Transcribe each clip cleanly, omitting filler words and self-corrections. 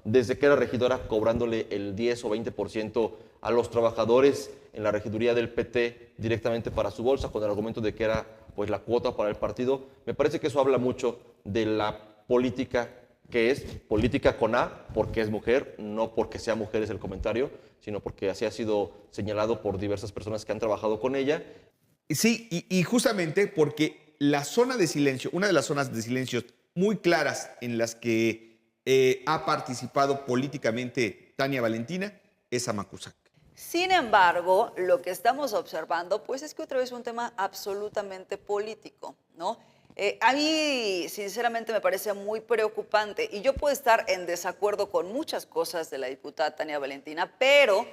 desde que era regidora, cobrándole el 10 o 20% a los trabajadores en la regiduría del PT directamente para su bolsa, con el argumento de que era pues la cuota para el partido. Me parece que eso habla mucho de la política, que es política con A, porque es mujer, no porque sea mujer es el comentario, sino porque así ha sido señalado por diversas personas que han trabajado con ella. Sí, y justamente porque la zona de silencio, una de las zonas de silencio muy claras en las que ha participado políticamente Tania Valentina es Amacuzac. Sin embargo, lo que estamos observando, pues es que otra vez es un tema absolutamente político, ¿no? A mí, sinceramente, me parece muy preocupante y yo puedo estar en desacuerdo con muchas cosas de la diputada Tania Valentina, pero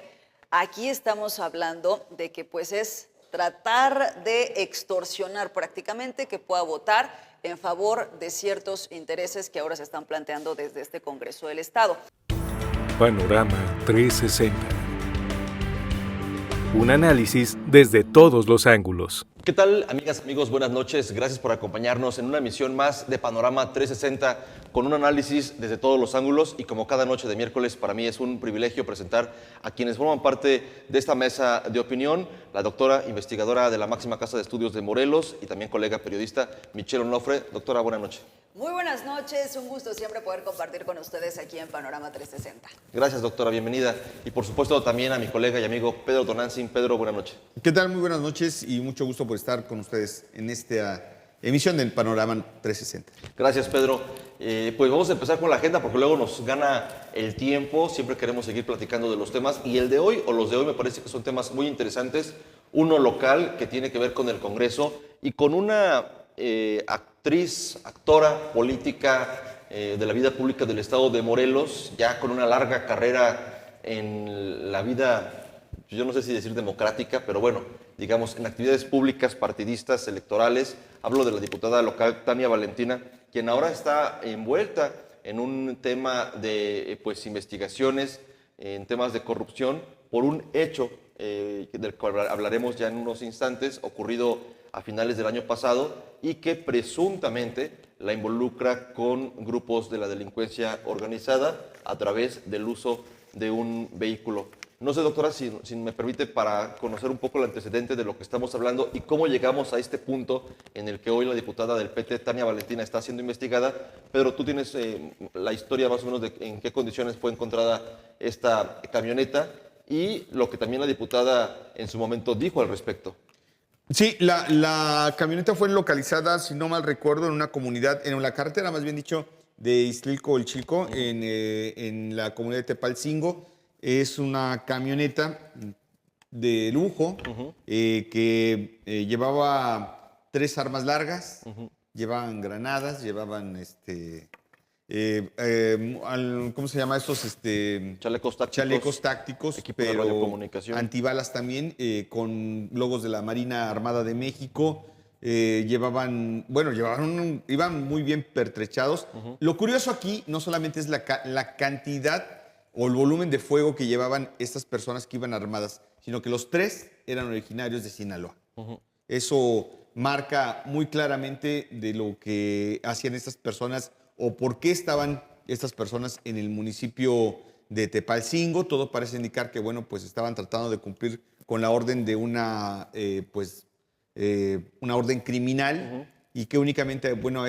aquí estamos hablando de que pues es tratar de extorsionar prácticamente que pueda votar en favor de ciertos intereses que ahora se están planteando desde este Congreso del Estado. Panorama 360. Un análisis desde todos los ángulos. ¿Qué tal, amigas, amigos? Buenas noches. Gracias por acompañarnos en una emisión más de Panorama 360 con un análisis desde todos los ángulos, y como cada noche de miércoles, para mí es un privilegio presentar a quienes forman parte de esta mesa de opinión: la doctora investigadora de la máxima casa de estudios de Morelos y también colega periodista Michelle Onofre. Doctora, buenas noches. Muy buenas noches, un gusto siempre poder compartir con ustedes aquí en Panorama 360. Gracias, doctora, bienvenida. Y por supuesto también a mi colega y amigo Pedro Tonantzin. Pedro, buenas noches. ¿Qué tal? Muy buenas noches y mucho gusto por estar con ustedes en esta emisión del Panorama 360. Gracias, Pedro. Pues vamos a empezar con la agenda porque luego nos gana el tiempo. Siempre queremos seguir platicando de los temas, y el de hoy, o los de hoy, me parece que son temas muy interesantes. Uno local, que tiene que ver con el Congreso y con una actriz, actora, política de la vida pública del estado de Morelos, ya con una larga carrera en la vida, yo no sé si decir democrática, pero bueno, digamos, en actividades públicas, partidistas, electorales. Hablo de la diputada local Tania Valentina, quien ahora está envuelta en un tema de pues, investigaciones, en temas de corrupción, por un hecho del cual hablaremos ya en unos instantes, ocurrido a finales del año pasado, y que presuntamente la involucra con grupos de la delincuencia organizada a través del uso de un vehículo. No sé, doctora, si me permite, para conocer un poco el antecedente de lo que estamos hablando y cómo llegamos a este punto en el que hoy la diputada del PT, Tania Valentina, está siendo investigada. Pedro, tú tienes la historia más o menos de en qué condiciones fue encontrada esta camioneta y lo que también la diputada en su momento dijo al respecto. Sí, la camioneta fue localizada, si no mal recuerdo, en una comunidad, en la carretera, más bien dicho, de Iztlilco el Chilco, en la comunidad de Tepalcingo. Es una camioneta de lujo que llevaba 3 armas largas, llevaban granadas, llevaban ¿cómo se llama estos? Chalecos tácticos, equipo de pero radiocomunicación, antibalas también, con logos de la Marina Armada de México. Iban muy bien pertrechados. Lo curioso aquí no solamente es la cantidad o el volumen de fuego que llevaban estas personas que iban armadas, sino que los 3 eran originarios de Sinaloa. Eso marca muy claramente de lo que hacían estas personas o por qué estaban estas personas en el municipio de Tepalcingo. Todo parece indicar que, bueno, pues estaban tratando de cumplir con la orden de una orden criminal, y que únicamente, bueno,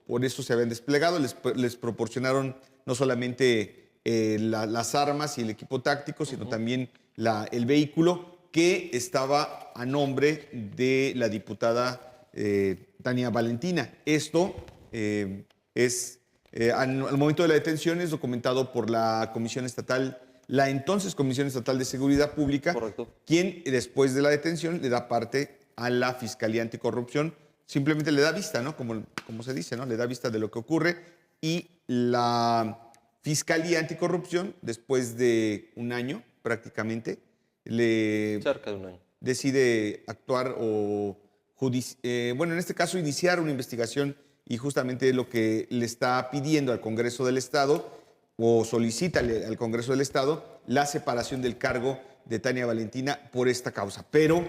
por eso se habían desplegado. Les proporcionaron no solamente las armas y el equipo táctico, sino también el vehículo que estaba a nombre de la diputada Tania Valentina. Esto al momento de la detención es documentado por la Comisión Estatal, la entonces Comisión Estatal de Seguridad Pública. Correcto. Quien después de la detención le da parte a la Fiscalía Anticorrupción. Simplemente le da vista, ¿no? Como se dice, ¿no? Le da vista de lo que ocurre, y la Fiscalía Anticorrupción, después de un año prácticamente, cerca de un año, decide actuar en este caso iniciar una investigación, y justamente lo que le está pidiendo al Congreso del Estado, o solicita al Congreso del Estado, la separación del cargo de Tania Valentina por esta causa. Pero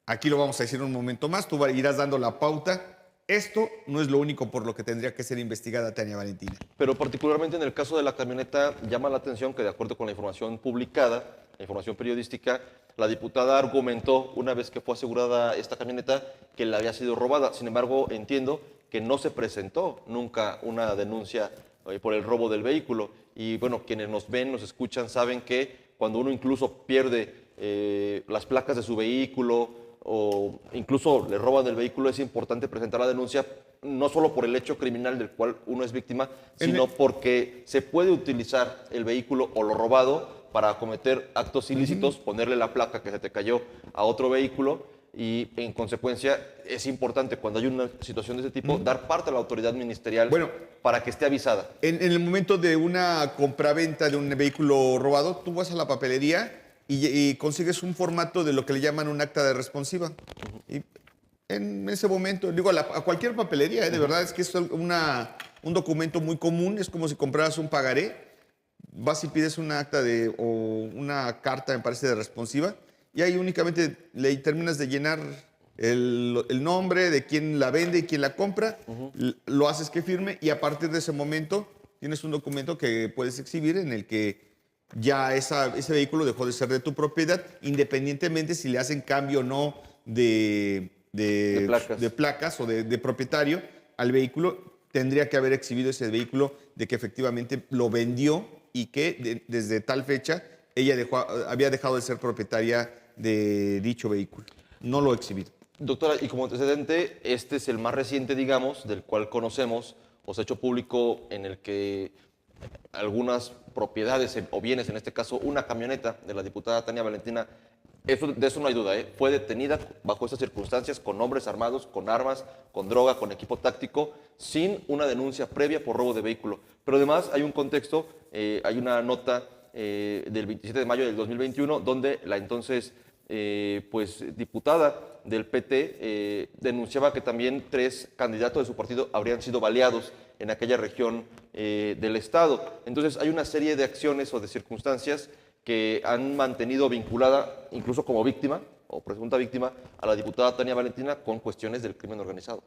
aquí lo vamos a decir un momento más, tú irás dando la pauta Esto no es lo único por lo que tendría que ser investigada Tania Valentina. Pero particularmente en el caso de la camioneta llama la atención que de acuerdo con la información publicada, la información periodística, la diputada argumentó una vez que fue asegurada esta camioneta que le había sido robada. Sin embargo, entiendo que no se presentó nunca una denuncia por el robo del vehículo. Y bueno, quienes nos ven, nos escuchan, saben que cuando uno incluso pierde las placas de su vehículo o incluso le roban el vehículo, es importante presentar la denuncia, no solo por el hecho criminal del cual uno es víctima, sino porque se puede utilizar el vehículo o lo robado para cometer actos ilícitos, ponerle la placa que se te cayó a otro vehículo y en consecuencia es importante cuando hay una situación de ese tipo dar parte a la autoridad ministerial para que esté avisada. En el momento de una compraventa de un vehículo robado, tú vas a la papelería y consigues un formato de lo que le llaman un acta de responsiva. Y en ese momento, digo, a cualquier papelería, de verdad es que es un documento muy común, es como si compraras un pagaré, vas y pides un acta o una carta, me parece, de responsiva, y ahí únicamente le terminas de llenar el nombre de quién la vende y quién la compra, lo haces que firme, y a partir de ese momento tienes un documento que puedes exhibir en el que ya ese vehículo dejó de ser de tu propiedad, independientemente si le hacen cambio o no de placas o de propietario al vehículo, tendría que haber exhibido ese vehículo de que efectivamente lo vendió y que desde tal fecha ella había dejado de ser propietaria de dicho vehículo. No lo ha exhibido. Doctora, y como antecedente, este es el más reciente, digamos, del cual conocemos o se ha hecho público en el que algunas propiedades o bienes, en este caso una camioneta de la diputada Tania Valentina, de eso no hay duda, fue detenida bajo estas circunstancias con hombres armados, con armas, con droga, con equipo táctico, sin una denuncia previa por robo de vehículo. Pero además hay un contexto, hay una nota del 27 de mayo del 2021 donde la entonces diputada del PT denunciaba que también 3 candidatos de su partido habrían sido baleados en aquella región del estado. Entonces hay una serie de acciones o de circunstancias que han mantenido vinculada, incluso como víctima o presunta víctima, a la diputada Tania Valentina con cuestiones del crimen organizado.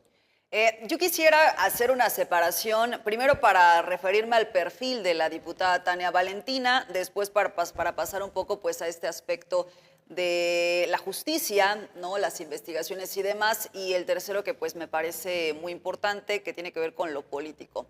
Yo quisiera hacer una separación, primero para referirme al perfil de la diputada Tania Valentina, después para pasar un poco pues, a este aspecto de la justicia, ¿no? Las investigaciones y demás, y el tercero que pues me parece muy importante, que tiene que ver con lo político.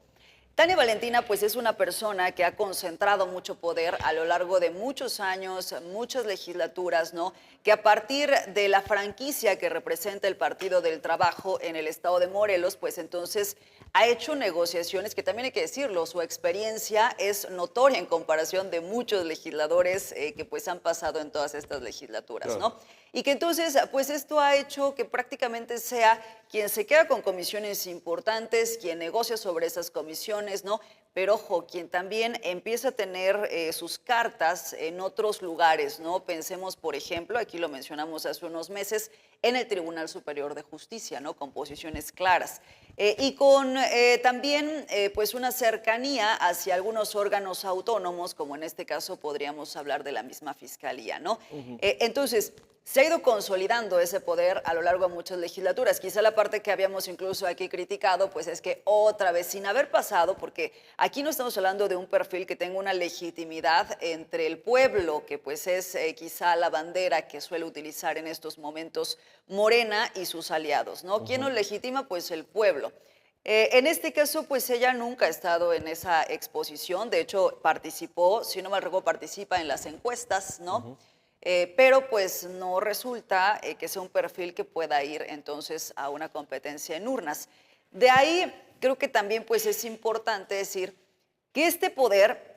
Tania Valentina pues es una persona que ha concentrado mucho poder a lo largo de muchos años, muchas legislaturas, ¿no? Que a partir de la franquicia que representa el Partido del Trabajo en el estado de Morelos, pues entonces ha hecho negociaciones que también hay que decirlo, su experiencia es notoria en comparación de muchos legisladores que pues han pasado en todas estas legislaturas, ¿no? Y que entonces, pues esto ha hecho que prácticamente sea quien se queda con comisiones importantes, quien negocia sobre esas comisiones, ¿no? Pero ojo, quien también empieza a tener sus cartas en otros lugares, ¿no? Pensemos, por ejemplo, aquí lo mencionamos hace unos meses, en el Tribunal Superior de Justicia, ¿no? Con posiciones claras. Y con también pues una cercanía hacia algunos órganos autónomos, como en este caso podríamos hablar de la misma Fiscalía, ¿no? Entonces, se ha ido consolidando ese poder a lo largo de muchas legislaturas. Quizá la parte que habíamos incluso aquí criticado, pues es que otra vez, sin haber pasado, porque aquí no estamos hablando de un perfil que tenga una legitimidad entre el pueblo, que pues es quizá la bandera que suele utilizar en estos momentos Morena y sus aliados, ¿no? ¿Quién nos legitima? Pues el pueblo. En este caso, pues ella nunca ha estado en esa exposición, de hecho participó, si no mal recuerdo, participa en las encuestas, ¿no? Pero pues no resulta que sea un perfil que pueda ir entonces a una competencia en urnas. De ahí creo que también pues es importante decir que este poder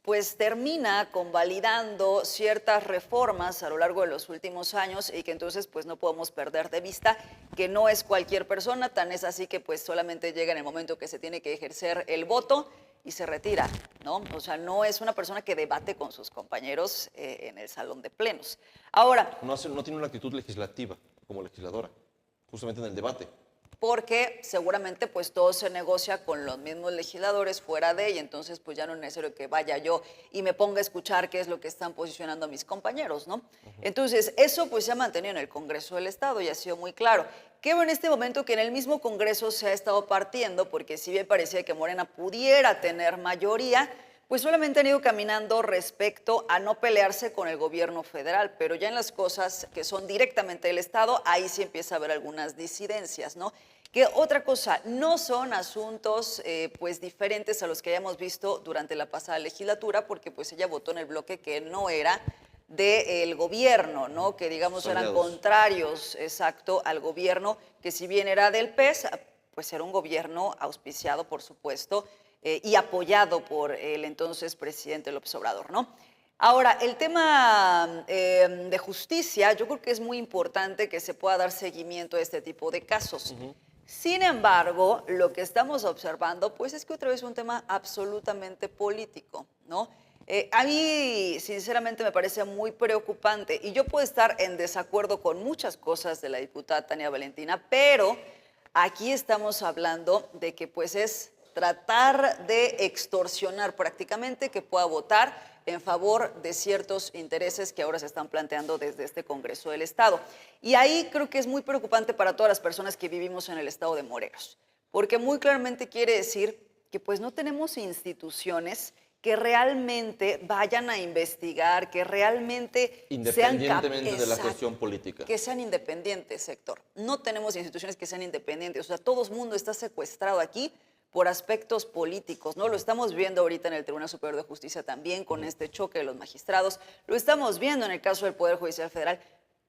pues termina convalidando ciertas reformas a lo largo de los últimos años y que entonces pues no podemos perder de vista que no es cualquier persona, tan es así que pues solamente llega en el momento que se tiene que ejercer el voto y se retira, ¿no? O sea, no es una persona que debate con sus compañeros en el salón de plenos. Ahora... No tiene una actitud legislativa como legisladora, justamente en el debate. porque seguramente pues todo se negocia con los mismos legisladores fuera de, y entonces pues ya no es necesario que vaya yo y me ponga a escuchar qué es lo que están posicionando mis compañeros, ¿no? Entonces eso pues se ha mantenido en el Congreso del Estado y ha sido muy claro. Qué bueno en este momento que en el mismo Congreso se ha estado partiendo, porque si bien parecía que Morena pudiera tener mayoría, pues solamente han ido caminando respecto a no pelearse con el gobierno federal, pero ya en las cosas que son directamente del Estado, ahí sí empieza a haber algunas disidencias, ¿no? Que otra cosa, no son asuntos pues diferentes a los que hayamos visto durante la pasada legislatura, porque pues ella votó en el bloque que no era del gobierno, ¿no? Que digamos eran contrarios, exacto, al gobierno, que si bien era del PES, pues era un gobierno auspiciado, por supuesto, y apoyado por el entonces presidente López Obrador, ¿no? Ahora, el tema de justicia, yo creo que es muy importante que se pueda dar seguimiento a este tipo de casos. Sin embargo, lo que estamos observando, pues es que otra vez es un tema absolutamente político, ¿no? A mí, sinceramente, me parece muy preocupante, y yo puedo estar en desacuerdo con muchas cosas de la diputada Tania Valentina, pero aquí estamos hablando de que pues es tratar de extorsionar prácticamente que pueda votar en favor de ciertos intereses que ahora se están planteando desde este Congreso del Estado. Y ahí creo que es muy preocupante para todas las personas que vivimos en el estado de Morelos, porque muy claramente quiere decir que pues no tenemos instituciones que realmente vayan a investigar, que realmente independientemente de la cuestión política. Que sean independientes, Héctor. No tenemos instituciones que sean independientes. O sea, todo el mundo está secuestrado aquí por aspectos políticos, ¿no? Lo estamos viendo ahorita en el Tribunal Superior de Justicia también con este choque de los magistrados, lo estamos viendo en el caso del Poder Judicial Federal,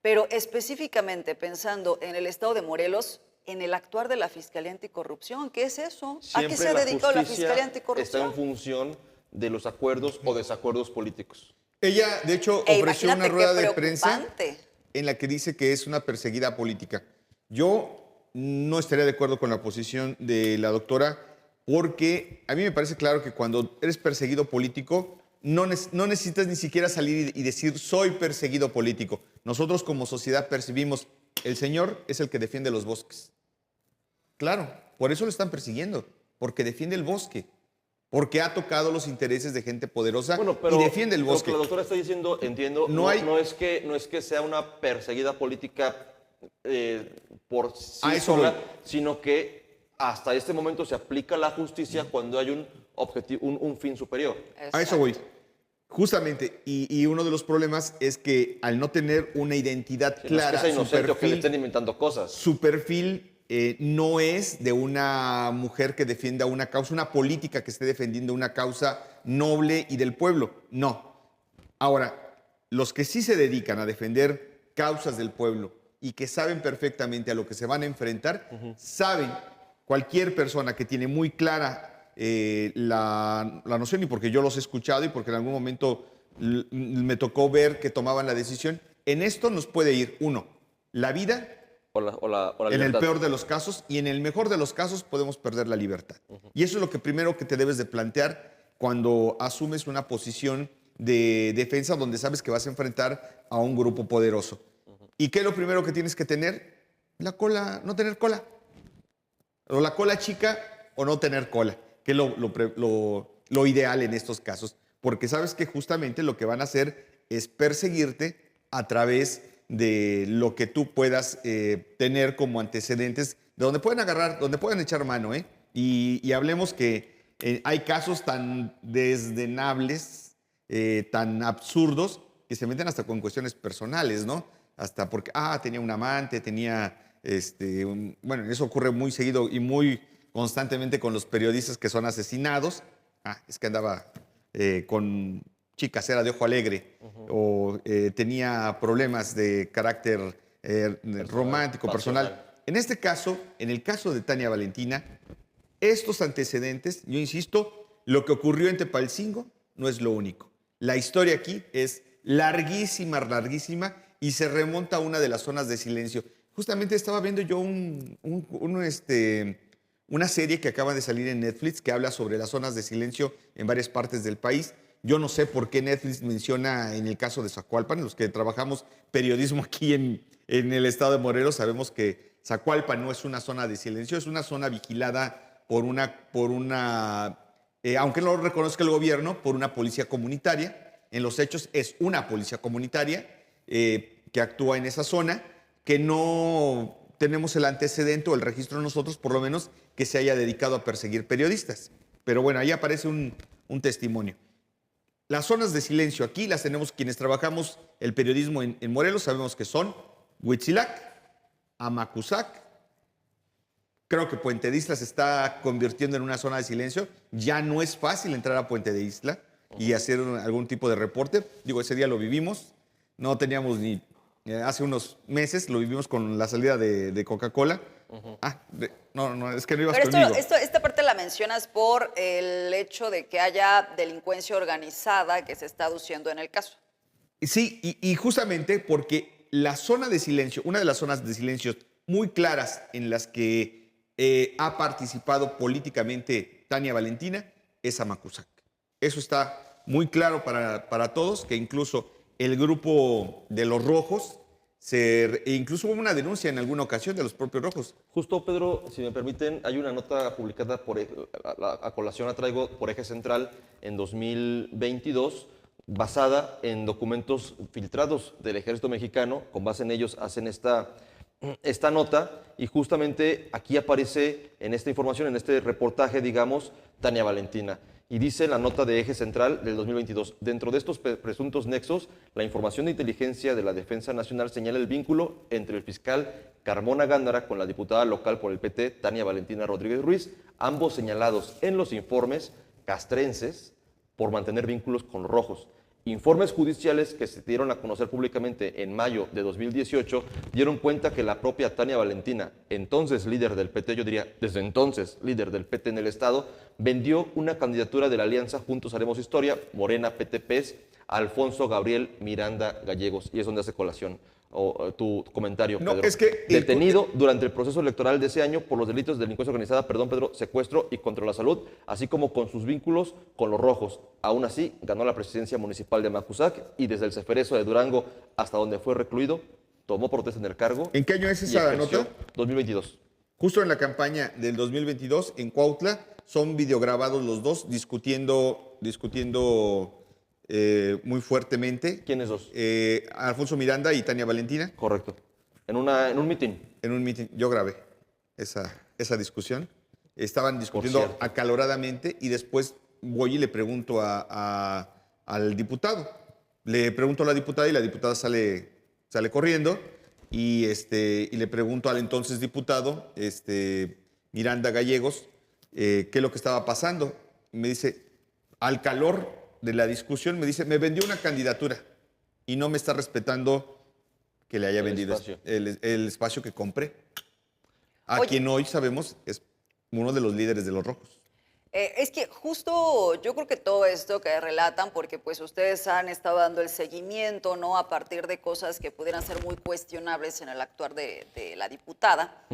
pero específicamente pensando en el estado de Morelos, en el actuar de la Fiscalía Anticorrupción. ¿Qué es eso? ¿A qué se ha dedicado la Fiscalía Anticorrupción? Está en función de los acuerdos o desacuerdos políticos. Ella, de hecho, ofreció una rueda de prensa preocupante en la que dice que es una perseguida política. Yo no estaría de acuerdo con la posición de la doctora, porque a mí me parece claro que cuando eres perseguido político, no necesitas ni siquiera salir y decir soy perseguido político. Nosotros como sociedad percibimos, el señor es el que defiende los bosques. Claro, por eso lo están persiguiendo, porque defiende el bosque, porque ha tocado los intereses de gente poderosa y defiende el bosque. Lo que la doctora está diciendo, entiendo, no es que sea una perseguida política por sí sola, sino que hasta este momento se aplica la justicia cuando hay un objetivo, un fin superior. Exacto. A eso voy. Justamente, y uno de los problemas es que al no tener una identidad clara, no es que sea inocente o que le estén inventando cosas. Su perfil no es de una mujer que defienda una causa, una política que esté defendiendo una causa noble y del pueblo. No. Ahora, los que sí se dedican a defender causas del pueblo y que saben perfectamente a lo que se van a enfrentar, saben, cualquier persona que tiene muy clara la noción, y porque yo los he escuchado y porque en algún momento me tocó ver que tomaban la decisión, en esto nos puede ir, uno, la vida, o la en el libertad. peor de los casos, y en el mejor de los casos podemos perder la libertad. Y eso es lo que primero que te debes de plantear cuando asumes una posición de defensa donde sabes que vas a enfrentar a un grupo poderoso. ¿Y qué es lo primero que tienes que tener? La cola, no tener cola. O la cola chica o no tener cola, que es lo ideal en estos casos. Porque sabes que justamente lo que van a hacer es perseguirte a través de lo que tú puedas tener como antecedentes, de donde pueden agarrar, donde pueden echar mano. Y hablemos que hay casos tan desdenables, tan absurdos, que se meten hasta con cuestiones personales, ¿no? Hasta porque, tenía un amante, tenía... bueno, eso ocurre muy seguido y muy constantemente con los periodistas que son asesinados. Es que andaba con chicas, era de ojo alegre, o tenía problemas de carácter romántico, personal. En este caso, en el caso de Tania Valentina, estos antecedentes, yo insisto, lo que ocurrió en Tepalcingo no es lo único. La historia aquí es larguísima, larguísima, y se remonta a una de las zonas de silencio. Justamente estaba viendo yo una serie que acaba de salir en Netflix que habla sobre las zonas de silencio en varias partes del país. Yo no sé por qué Netflix menciona en el caso de Zacualpan. Los que trabajamos periodismo aquí en el estado de Morelos sabemos que Zacualpan no es una zona de silencio, es una zona vigilada aunque no lo reconozca el gobierno, por una policía comunitaria. En los hechos es una policía comunitaria que actúa en esa zona, que no tenemos el antecedente o el registro nosotros, por lo menos, que se haya dedicado a perseguir periodistas. Pero bueno, ahí aparece un testimonio. Las zonas de silencio aquí las tenemos quienes trabajamos el periodismo en Morelos, sabemos que son Huitzilac, Amacuzac. Creo que Puente de Isla se está convirtiendo en una zona de silencio. Ya no es fácil entrar a Puente de Isla y hacer algún tipo de reporte. Digo, ese día lo vivimos. No teníamos ni... hace unos meses lo vivimos con la salida de Coca-Cola. No, es que no ibas conmigo. Esta parte la mencionas por el hecho de que haya delincuencia organizada que se está aduciendo en el caso. Sí, y justamente porque la zona de silencio, una de las zonas de silencio muy claras en las que ha participado políticamente Tania Valentina es Amacuzac. Eso está muy claro para todos, que incluso el grupo de los rojos, incluso hubo una denuncia en alguna ocasión de los propios rojos. Justo, Pedro, si me permiten, hay una nota publicada a colación la traigo por Eje Central en 2022, basada en documentos filtrados del Ejército Mexicano. Con base en ellos hacen esta nota, y justamente aquí aparece en esta información, en este reportaje, digamos, Tania Valentina. Y dice la nota de Eje Central del 2022, dentro de estos presuntos nexos, la información de inteligencia de la Defensa Nacional señala el vínculo entre el fiscal Carmona Gándara con la diputada local por el PT, Tania Valentina Rodríguez Ruiz, ambos señalados en los informes castrenses por mantener vínculos con los rojos. Informes judiciales que se dieron a conocer públicamente en mayo de 2018 dieron cuenta que la propia Tania Valentina, entonces líder del PT, yo diría desde entonces líder del PT en el Estado, vendió una candidatura de la alianza Juntos Haremos Historia, Morena PT-PES, a Alfonso Gabriel Miranda Gallegos. Y es donde hace colación tu comentario, Pedro. No, es que detenido durante el proceso electoral de ese año por los delitos de delincuencia organizada, Pedro, secuestro y contra la salud, así como con sus vínculos con los rojos. Aún así, ganó la presidencia municipal de Amacuzac y desde el Ceferezo de Durango hasta donde fue recluido, tomó protesta en el cargo. ¿En qué año es esa nota? 2022. Justo en la campaña del 2022, en Cuautla, son videograbados los dos discutiendo muy fuertemente. ¿Quiénes dos? Alfonso Miranda y Tania Valentina. Correcto. En un mitin. En un mitin. Yo grabé esa discusión. Estaban discutiendo acaloradamente y después voy y le pregunto al diputado. Le pregunto a la diputada y la diputada sale corriendo y le pregunto al entonces diputado, Miranda Gallegos, qué es lo que estaba pasando. Me dice, al calor de la discusión, me dice, me vendió una candidatura y no me está respetando que le haya vendido el espacio que compré. Quien hoy sabemos es uno de los líderes de los rojos. Es que justo yo creo que todo esto que relatan, porque pues ustedes han estado dando el seguimiento, ¿no? A partir de cosas que pudieran ser muy cuestionables en el actuar de la diputada,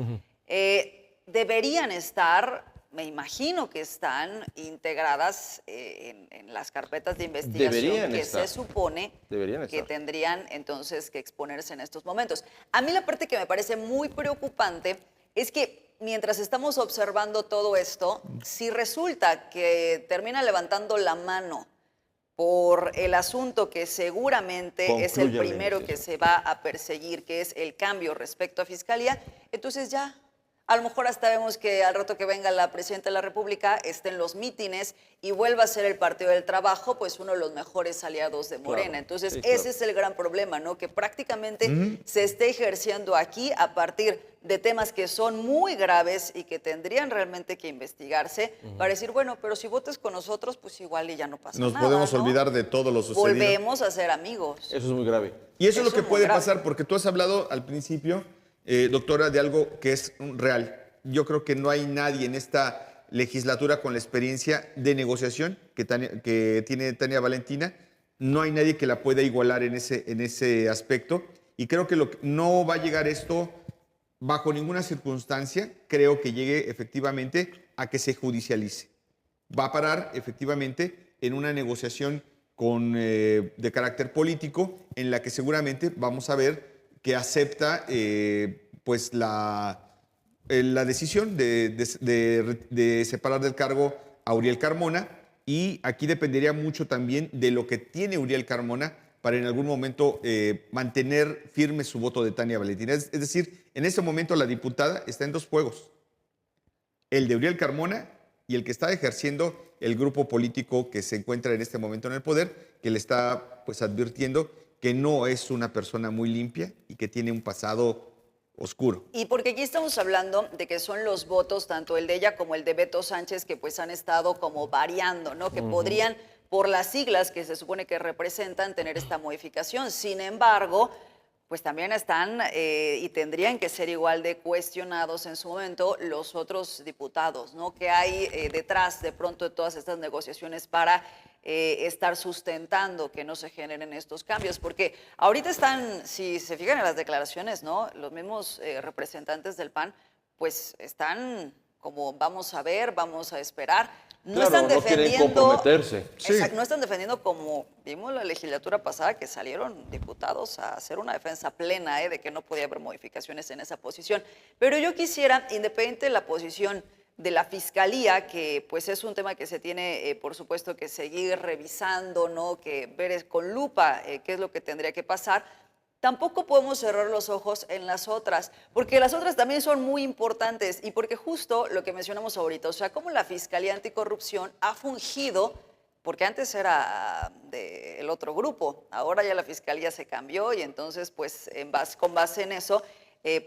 deberían estar, me imagino que están integradas en las carpetas de investigación se supone que tendrían entonces que exponerse en estos momentos. A mí la parte que me parece muy preocupante es que mientras estamos observando todo esto, si resulta que termina levantando la mano por el asunto que seguramente es el primero que se va a perseguir, que es el cambio respecto a Fiscalía, entonces ya, a lo mejor hasta vemos que al rato que venga la Presidenta de la República esté en los mítines y vuelva a ser el Partido del Trabajo, pues uno de los mejores aliados de Morena. Claro, entonces, ese es el gran problema, ¿no? Que prácticamente se esté ejerciendo aquí a partir de temas que son muy graves y que tendrían realmente que investigarse para decir, bueno, pero si votas con nosotros, pues igual y ya no pasa nada. Nos podemos olvidar de todo lo sucedido. Volvemos a ser amigos. Eso es muy grave. Y eso es lo que puede pasar, porque tú has hablado al principio, doctora, de algo que es real. Yo creo que no hay nadie en esta legislatura con la experiencia de negociación que tiene Tania Valentina. No hay nadie que la pueda igualar en ese aspecto. Y creo que no va a llegar esto bajo ninguna circunstancia. Creo que llegue efectivamente a que se judicialice. Va a parar efectivamente en una negociación de carácter político en la que seguramente vamos a ver que acepta pues la la decisión de separar del cargo a Uriel Carmona, y aquí dependería mucho también de lo que tiene Uriel Carmona para en algún momento mantener firme su voto de Tania Valentina. Es decir, en este momento la diputada está en dos fuegos, el de Uriel Carmona y el que está ejerciendo el grupo político que se encuentra en este momento en el poder, que le está pues advirtiendo que no es una persona muy limpia y que tiene un pasado oscuro. Y porque aquí estamos hablando de que son los votos, tanto el de ella como el de Beto Sánchez, que pues han estado como variando, ¿no? Que podrían, por las siglas que se supone que representan, tener esta modificación. Sin embargo, pues también están y tendrían que ser igual de cuestionados en su momento los otros diputados, ¿no? Que hay detrás de pronto de todas estas negociaciones para estar sustentando que no se generen estos cambios, porque ahorita están, si se fijan en las declaraciones, ¿no? Los mismos representantes del PAN, pues están como vamos a ver, vamos a esperar. No Claro, están no quieren defendiendo, comprometerse. exacto, no están defendiendo como vimos la legislatura pasada que salieron diputados a hacer una defensa plena de que no podía haber modificaciones en esa posición. Pero yo quisiera, independiente de la posición de la Fiscalía, que pues es un tema que se tiene, por supuesto, que seguir revisando, ¿no? Que ver con lupa qué es lo que tendría que pasar. Tampoco podemos cerrar los ojos en las otras, porque las otras también son muy importantes y porque justo lo que mencionamos ahorita, o sea, cómo la Fiscalía Anticorrupción ha fungido, porque antes era del otro grupo, ahora ya la Fiscalía se cambió y entonces pues con base en eso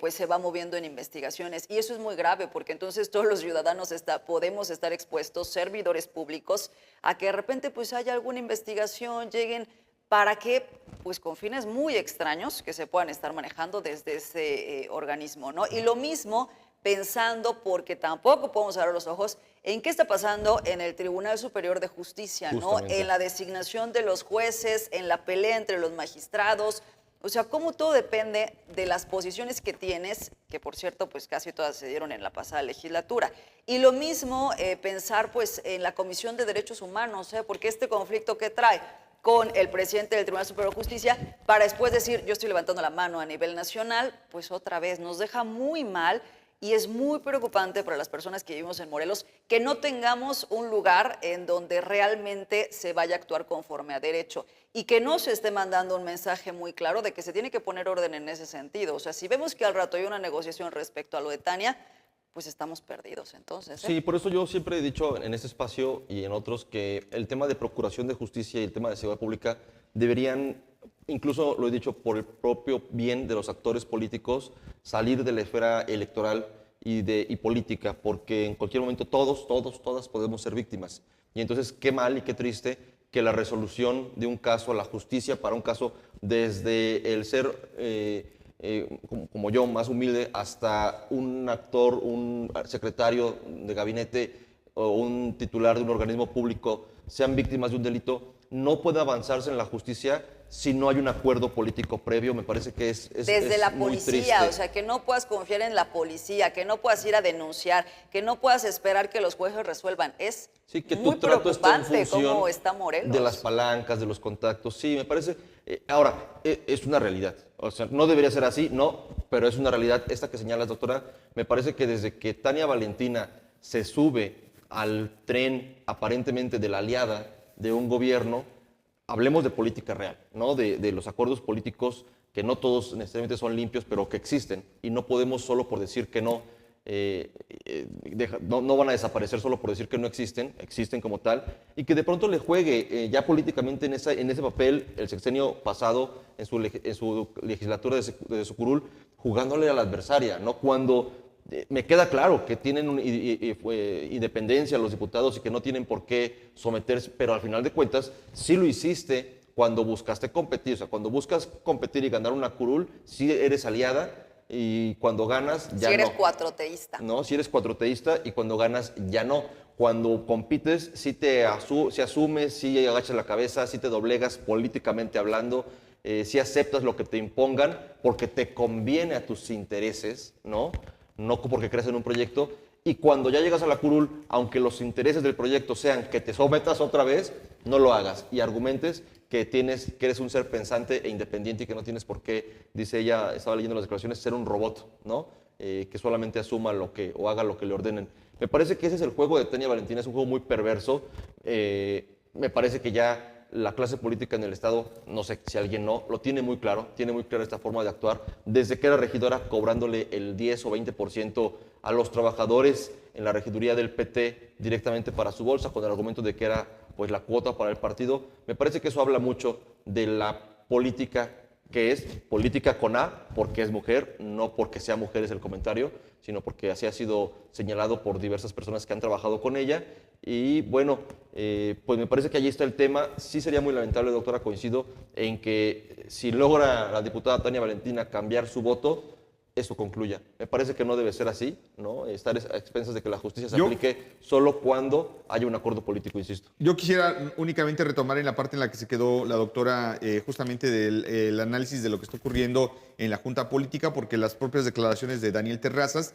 pues se va moviendo en investigaciones. Y eso es muy grave porque entonces todos los ciudadanos podemos estar expuestos, servidores públicos, a que de repente pues haya alguna investigación, lleguen para que, pues con fines muy extraños que se puedan estar manejando desde ese organismo, ¿no? Y lo mismo pensando, porque tampoco podemos cerrar los ojos, en qué está pasando en el Tribunal Superior de Justicia, ¿no? Justamente. En la designación de los jueces, en la pelea entre los magistrados. O sea, cómo todo depende de las posiciones que tienes, que por cierto, pues casi todas se dieron en la pasada legislatura. Y lo mismo pensar pues en la Comisión de Derechos Humanos, porque este conflicto que trae con el presidente del Tribunal Superior de Justicia, para después decir, yo estoy levantando la mano a nivel nacional, pues otra vez nos deja muy mal y es muy preocupante para las personas que vivimos en Morelos que no tengamos un lugar en donde realmente se vaya a actuar conforme a derecho y que no se esté mandando un mensaje muy claro de que se tiene que poner orden en ese sentido. O sea, si vemos que al rato hay una negociación respecto a lo de Tania, pues estamos perdidos entonces. Sí, por eso yo siempre he dicho en este espacio y en otros que el tema de procuración de justicia y el tema de seguridad pública deberían, incluso lo he dicho por el propio bien de los actores políticos, salir de la esfera electoral y política, porque en cualquier momento todas podemos ser víctimas. Y entonces qué mal y qué triste que la resolución de un caso, la justicia para un caso, desde el ser como yo, más humilde, hasta un actor, un secretario de gabinete o un titular de un organismo público sean víctimas de un delito, no puede avanzarse en la justicia si no hay un acuerdo político previo. Me parece que es desde la muy policía, triste. o sea, que no puedas confiar en la policía, que no puedas ir a denunciar, que no puedas esperar que los jueces resuelvan. Es Sí, que muy tu trato está en preocupante función cómo está Morelos. de las palancas, de los contactos. Sí, me parece. Ahora, es una realidad. O sea, no debería ser así, no, pero es una realidad. Esta que señalas, doctora, me parece que desde que Tania Valentina se sube al tren aparentemente de la aliada de un gobierno, hablemos de política real, ¿no? De los acuerdos políticos que no todos necesariamente son limpios, pero que existen. Y no podemos solo por decir que no, no van a desaparecer solo por decir que no existen, existen como tal, y que de pronto le juegue ya políticamente en ese papel el sexenio pasado en su legislatura de su curul, jugándole a la adversaria, ¿no? Cuando me queda claro que tienen independencia los diputados y que no tienen por qué someterse, pero al final de cuentas sí lo hiciste cuando buscaste competir. O sea, cuando buscas competir y ganar una curul, sí eres aliada, y cuando ganas ya no. Si eres cuatroteísta. No, si eres cuatroteísta, y cuando ganas ya no. Cuando compites, sí sí asumes, sí agachas la cabeza, sí te doblegas políticamente hablando, sí aceptas lo que te impongan porque te conviene a tus intereses, ¿no? No porque creas en un proyecto. Y cuando ya llegas a la curul, aunque los intereses del proyecto sean que te sometas otra vez, no lo hagas y argumentes que eres un ser pensante e independiente y que no tienes por qué, dice ella, estaba leyendo las declaraciones, ser un robot, ¿no? que solamente asuma o haga lo que le ordenen. Me parece que ese es el juego de Tania Valentina, es un juego muy perverso. Me parece que ya la clase política en el Estado, no sé si alguien no, lo tiene muy claro, tiene muy clara esta forma de actuar. Desde que era regidora, cobrándole el 10 o 20% a los trabajadores en la regiduría del PT directamente para su bolsa, con el argumento de que era pues la cuota para el partido. Me parece que eso habla mucho de la política, que es política con A, porque es mujer, no porque sea mujer es el comentario, sino porque así ha sido señalado por diversas personas que han trabajado con ella. Y bueno, pues me parece que allí está el tema. Sí sería muy lamentable, doctora, coincido en que si logra la diputada Tania Valentina cambiar su voto, eso concluya. Me parece que no debe ser así, ¿no? Estar a expensas de que la justicia se aplique solo cuando haya un acuerdo político, insisto. Yo quisiera únicamente retomar en la parte en la que se quedó la doctora, justamente del análisis de lo que está ocurriendo en la Junta Política, porque las propias declaraciones de Daniel Terrazas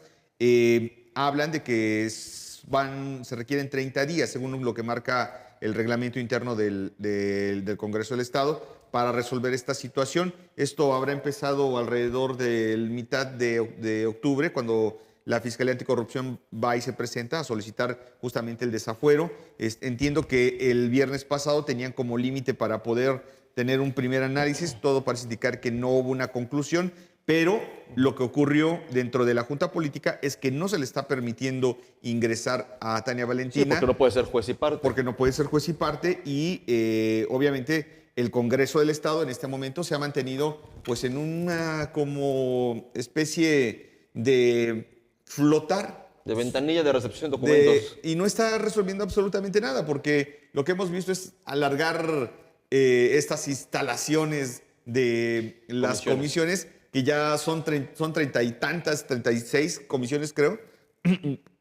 hablan de que se requieren 30 días, según lo que marca el reglamento interno del Congreso del Estado, para resolver esta situación. Esto habrá empezado alrededor de mitad de octubre, cuando la Fiscalía Anticorrupción va y se presenta a solicitar justamente el desafuero. Entiendo que el viernes pasado tenían como límite para poder tener un primer análisis. Todo parece indicar que no hubo una conclusión, pero lo que ocurrió dentro de la Junta Política es que no se le está permitiendo ingresar a Tania Valentina. Sí, porque no puede ser juez y parte. Porque no puede ser juez y parte y obviamente el Congreso del Estado en este momento se ha mantenido pues en una como especie de flotar. De ventanilla de recepción de documentos. Y no está resolviendo absolutamente nada, porque lo que hemos visto es alargar estas instalaciones de las comisiones, que ya son 30 y tantas, 36 comisiones creo,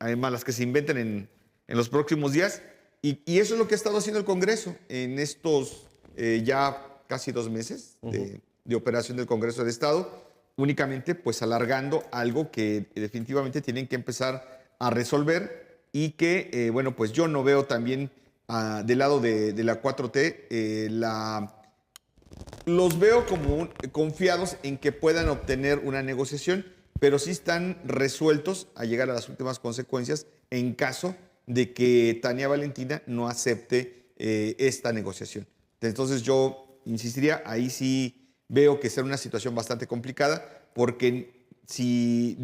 además las que se inventen en los próximos días. Y eso es lo que ha estado haciendo el Congreso en estos ya casi 2 meses de operación del Congreso del Estado, únicamente pues alargando algo que definitivamente tienen que empezar a resolver y que, bueno, pues yo no veo también del lado de la 4T, los veo como confiados en que puedan obtener una negociación, pero sí están resueltos a llegar a las últimas consecuencias en caso de que Tania Valentina no acepte esta negociación. Entonces yo insistiría, ahí sí veo que será una situación bastante complicada, porque si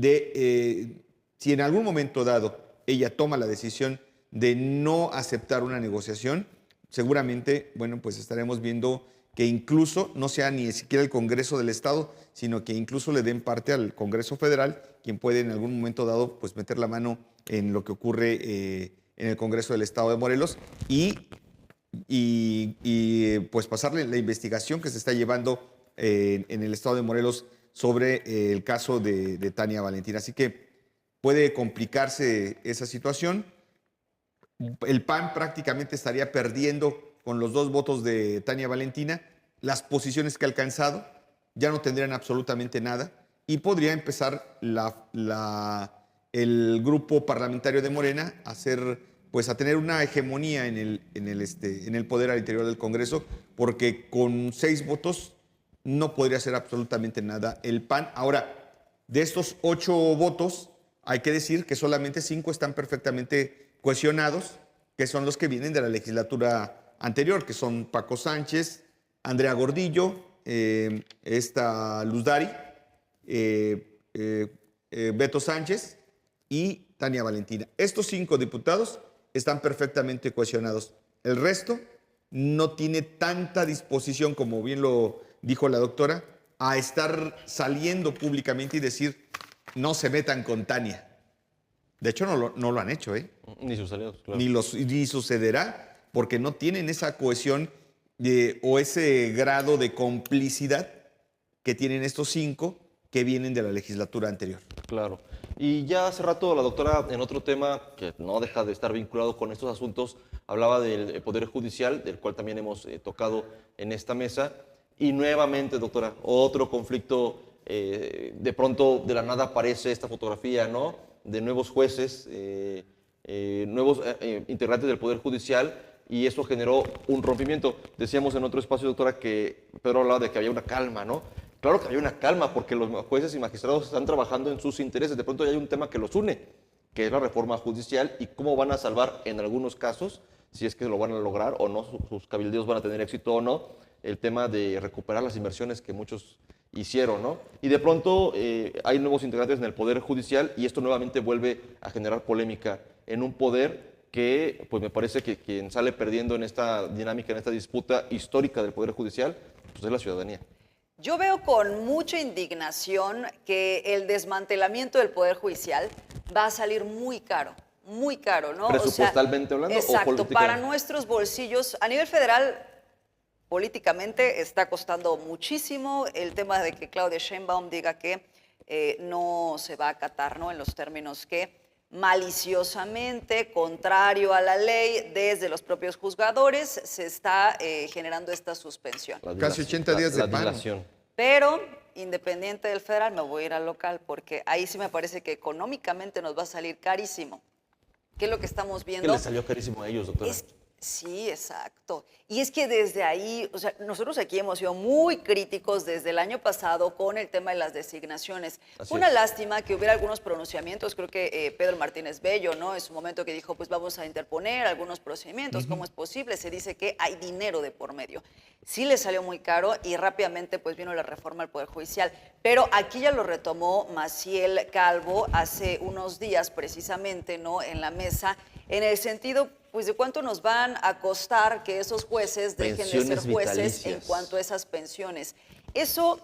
en algún momento dado ella toma la decisión de no aceptar una negociación, seguramente, bueno, pues estaremos viendo que incluso no sea ni siquiera el Congreso del Estado, sino que incluso le den parte al Congreso Federal, quien puede en algún momento dado pues meter la mano en lo que ocurre en el Congreso del Estado de Morelos y pues pasarle la investigación que se está llevando en el Estado de Morelos sobre el caso de Tania Valentina. Así que puede complicarse esa situación. El PAN prácticamente estaría perdiendo con los 2 votos de Tania Valentina. Las posiciones que ha alcanzado ya no tendrían absolutamente nada y podría empezar el grupo parlamentario de Morena a tener una hegemonía en el poder al interior del Congreso, porque con 6 votos no podría hacer absolutamente nada el PAN. Ahora, de estos 8 votos, hay que decir que solamente 5 están perfectamente cohesionados, que son los que vienen de la legislatura anterior, que son Paco Sánchez, Andrea Gordillo, Luz Dari, Beto Sánchez y Tania Valentina. Estos 5 diputados están perfectamente cohesionados. El resto no tiene tanta disposición, como bien lo dijo la doctora, a estar saliendo públicamente y decir no se metan con Tania. De hecho, no lo han hecho, ¿eh? Ni sus aliados, claro. Ni sucederá, porque no tienen esa cohesión o ese grado de complicidad que tienen estos 5 que vienen de la legislatura anterior. Claro. Y ya hace rato la doctora, en otro tema que no deja de estar vinculado con estos asuntos, hablaba del Poder Judicial, del cual también hemos tocado en esta mesa. Y nuevamente, doctora, otro conflicto, de pronto de la nada aparece esta fotografía, ¿no?, de nuevos jueces, nuevos integrantes del Poder Judicial, y eso generó un rompimiento. Decíamos en otro espacio, doctora, que Pedro hablaba de que había una calma, ¿no? claro que hay una calma porque los jueces y magistrados están trabajando en sus intereses. De pronto ya hay un tema que los une, que es la reforma judicial y cómo van a salvar en algunos casos, si es que lo van a lograr o no, sus cabildeos van a tener éxito o no, el tema de recuperar las inversiones que muchos hicieron, ¿no? Y de pronto hay nuevos integrantes en el Poder Judicial y esto nuevamente vuelve a generar polémica en un poder que, pues me parece que quien sale perdiendo en esta dinámica, en esta disputa histórica del Poder Judicial, pues es la ciudadanía. Yo veo con mucha indignación que el desmantelamiento del Poder Judicial va a salir muy caro, ¿no? ¿Presupuestalmente hablando o exacto, políticamente? para nuestros bolsillos, a nivel federal, políticamente está costando muchísimo el tema de que Claudia Sheinbaum diga que no se va a acatar, ¿no? En los términos que maliciosamente, contrario a la ley, desde los propios juzgadores, se está generando esta suspensión. Casi 80 días de paro. dilación. Pero, independiente del federal, me voy a ir al local, porque ahí sí me parece que económicamente nos va a salir carísimo. ¿Qué es lo que estamos ¿Qué viendo? les salió carísimo a ellos, doctora? Sí, exacto. Y es que desde ahí, o sea, nosotros aquí hemos sido muy críticos desde el año pasado con el tema de las designaciones. Así Fue una es. lástima que hubiera algunos pronunciamientos, creo que Pedro Martínez Bello, ¿no? En su momento que dijo, pues vamos a interponer algunos procedimientos, ¿cómo es posible? Se dice que hay dinero de por medio. Sí le salió muy caro y rápidamente pues vino la reforma al Poder Judicial. Pero aquí ya lo retomó Maciel Calvo hace unos días precisamente, ¿no? En la mesa, en el sentido pues de cuánto nos van a costar que esos jueces dejen de ser Pensiones jueces vitalicias. en cuanto a esas pensiones. Eso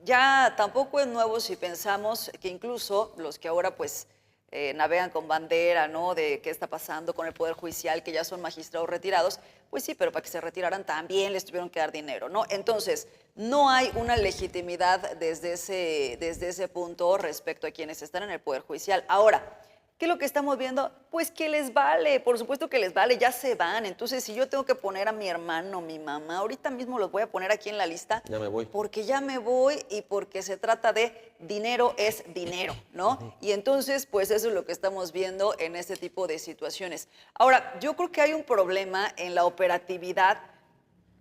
ya tampoco es nuevo si pensamos que incluso los que ahora pues navegan con bandera, ¿no? De qué está pasando con el Poder Judicial, que ya son magistrados retirados, pues sí, pero para que se retiraran también les tuvieron que dar dinero, ¿no? Entonces, no hay una legitimidad desde ese punto respecto a quienes están en el Poder Judicial. Ahora, ¿qué es lo que estamos viendo? Pues que les vale, por supuesto que les vale, ya se van. Entonces, si yo tengo que poner a mi hermano, mi mamá, ahorita mismo los voy a poner aquí en la lista. Ya me voy. Porque ya me voy y porque se trata de dinero es dinero, ¿no? Y entonces, pues eso es lo que estamos viendo en este tipo de situaciones. Ahora, yo creo que hay un problema en la operatividad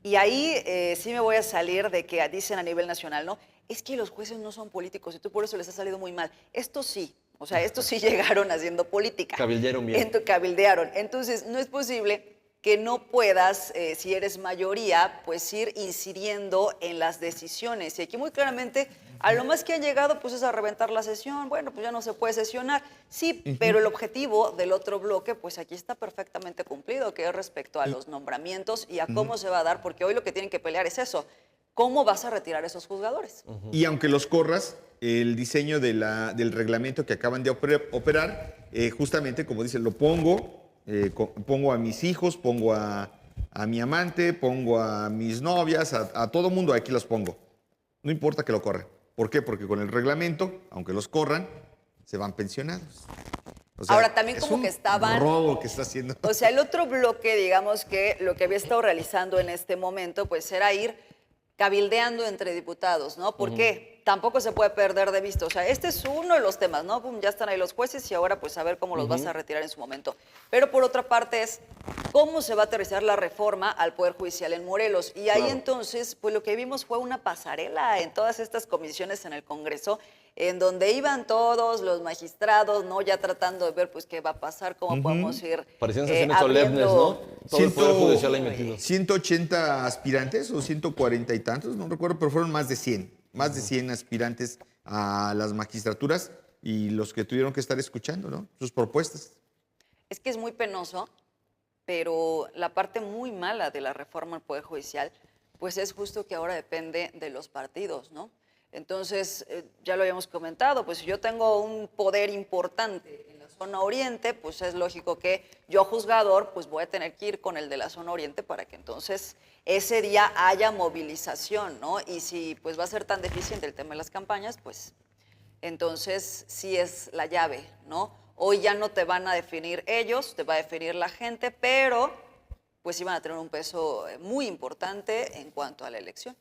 y ahí sí me voy a salir de que dicen a nivel nacional, ¿no? Es que los jueces no son políticos y tú por eso les ha salido muy mal. Esto sí. O sea, estos sí llegaron haciendo política. Cabildearon bien. Cabildearon. Entonces, no es posible que no puedas, si eres mayoría, pues ir incidiendo en las decisiones. Y aquí muy claramente, a lo más que han llegado, pues es a reventar la sesión. Bueno, pues ya no se puede sesionar. Sí, pero el objetivo del otro bloque, pues aquí está perfectamente cumplido, que es respecto a los nombramientos y a cómo se va a dar, porque hoy lo que tienen que pelear es eso. ¿Cómo vas a retirar esos juzgadores? Y aunque los corras, el diseño del reglamento que acaban de operar, justamente, como dicen, lo pongo a mis hijos, pongo a mi amante, pongo a mis novias, a todo mundo aquí los pongo. No importa que lo corran. ¿Por qué? Porque con el reglamento, aunque los corran, se van pensionados. O sea, ahora, también es como un que estaban... robo que está haciendo. O sea, el otro bloque, digamos que lo que había estado realizando en este momento, pues era ir cabildeando entre diputados, ¿no? Porque tampoco se puede perder de vista. O sea, este es uno de los temas, ¿no? Pum, ya están ahí los jueces y ahora pues a ver cómo los vas a retirar en su momento. Pero por otra parte es cómo se va a aterrizar la reforma al Poder Judicial en Morelos. Y ahí Claro. entonces, pues lo que vimos fue una pasarela en todas estas comisiones en el Congreso, en donde iban todos los magistrados, ¿no? Ya tratando de ver pues qué va a pasar, cómo podemos ir Parecían sesiones solemnes, ¿no? Todo el Poder Judicial ahí metido. 180 aspirantes o 140 y tantos, no recuerdo, pero fueron más de 100 aspirantes a las magistraturas y los que tuvieron que estar escuchando, ¿no? Sus propuestas. Es que es muy penoso, pero la parte muy mala de la reforma al Poder Judicial, pues es justo que ahora depende de los partidos, ¿no? Entonces, ya lo habíamos comentado, pues si yo tengo un poder importante en la zona oriente, pues es lógico que yo, juzgador, pues voy a tener que ir con el de la zona oriente para que entonces ese día haya movilización, ¿no? Y si pues va a ser tan deficiente el tema de las campañas, pues entonces sí es la llave, ¿no? Hoy ya no te van a definir ellos, te va a definir la gente, pero pues sí van a tener un peso muy importante en cuanto a la elección.